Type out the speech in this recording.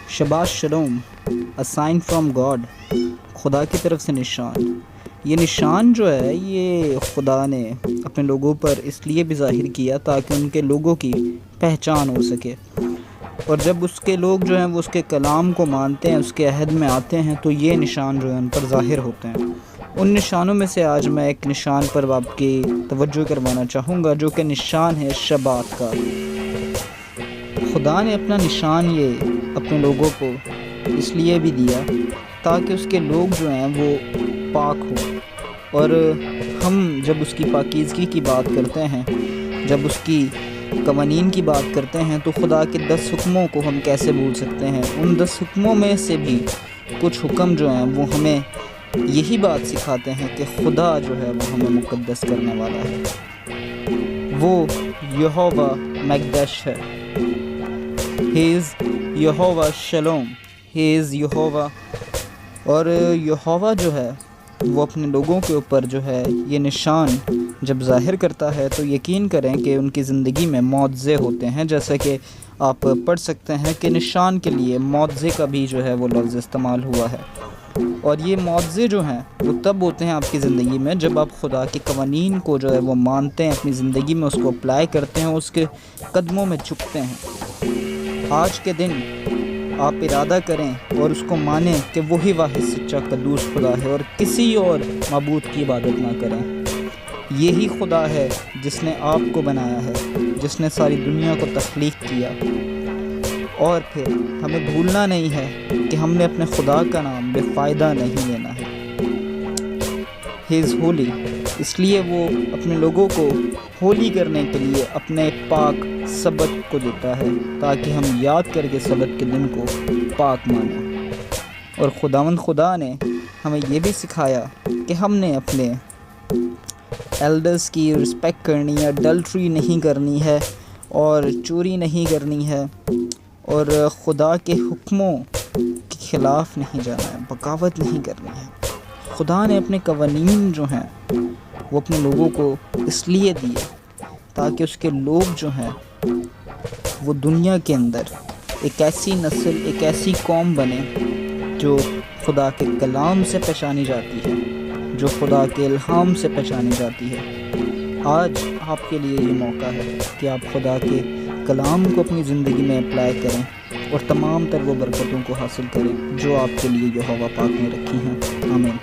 شباش shalom, a sign from God، خدا کی طرف سے نشان۔ یہ نشان جو ہے یہ خدا نے اپنے لوگوں پر اس لیے بھی ظاہر کیا تاکہ ان کے لوگوں کی پہچان ہو سکے، اور جب اس کے لوگ جو ہیں وہ اس کے کلام کو مانتے ہیں، اس کے عہد میں آتے ہیں، تو یہ نشان جو ہے ان پر ظاہر ہوتے ہیں۔ ان نشانوں میں سے آج میں ایک نشان پر آپ کی توجہ کروانا چاہوں گا، جو کہ نشان ہے شبات کا۔ خدا نے اپنا نشان یہ اپنے لوگوں کو اس لیے بھی دیا تاکہ اس کے لوگ جو ہیں وہ پاک ہوں، اور ہم جب اس کی پاکیزگی کی بات کرتے ہیں، جب اس کی قوانین کی بات کرتے ہیں، تو خدا کے 10 حکموں کو ہم کیسے بھول سکتے ہیں؟ ان 10 حکموں میں سے بھی کچھ حکم جو ہیں وہ ہمیں یہی بات سکھاتے ہیں کہ خدا جو ہے وہ ہمیں مقدس کرنے والا ہے۔ وہ یہوہ مقدس ہے۔ He is Yahweh Shalom, He is Yahweh. اور یہوہ جو ہے وہ اپنے لوگوں کے اوپر جو ہے یہ نشان جب ظاہر کرتا ہے تو یقین کریں کہ ان کی زندگی میں معجزے ہوتے ہیں، جیسا کہ آپ پڑھ سکتے ہیں کہ نشان کے لیے معجزے کا بھی جو ہے وہ لفظ استعمال ہوا ہے۔ اور یہ معجزے جو ہیں وہ تب ہوتے ہیں آپ کی زندگی میں جب آپ خدا کے قوانین کو جو ہے وہ مانتے ہیں، اپنی زندگی میں اس کو اپلائی کرتے ہیں، اس کے قدموں میں جھکتے ہیں۔ آج کے دن آپ ارادہ کریں اور اس کو مانیں کہ وہی واحد سچا قدوس خدا ہے، اور کسی اور معبود کی عبادت نہ کریں۔ یہی خدا ہے جس نے آپ کو بنایا ہے، جس نے ساری دنیا کو تخلیق کیا۔ اور پھر ہمیں بھولنا نہیں ہے کہ ہم نے اپنے خدا کا نام بے فائدہ نہیں لینا ہے۔ He is holy، اس لیے وہ اپنے لوگوں کو ہولی کرنے کے لیے اپنے پاک سبت کو دیتا ہے تاکہ ہم یاد کر کے سبت کے دن کو پاک مانیں۔ اور خداوند خدا نے ہمیں یہ بھی سکھایا کہ ہم نے اپنے ایلڈرز کی رسپیکٹ کرنی ہے، اڈلٹری نہیں کرنی ہے، اور چوری نہیں کرنی ہے، اور خدا کے حکموں کے خلاف نہیں جانا ہے، بغاوت نہیں کرنی ہے۔ خدا نے اپنے قوانین جو ہیں وہ اپنے لوگوں کو اس لیے دیے تاکہ اس کے لوگ جو ہیں وہ دنیا کے اندر ایک ایسی نسل، ایک ایسی قوم بنے جو خدا کے کلام سے پہچانی جاتی ہے، جو خدا کے الہام سے پہچانی جاتی ہے۔ آج آپ کے لیے یہ موقع ہے کہ آپ خدا کے کلام کو اپنی زندگی میں اپلائی کریں اور تمام تر وہ برکتوں کو حاصل کریں جو آپ کے لیے یہوہ پاک نے رکھی ہیں۔ آمین۔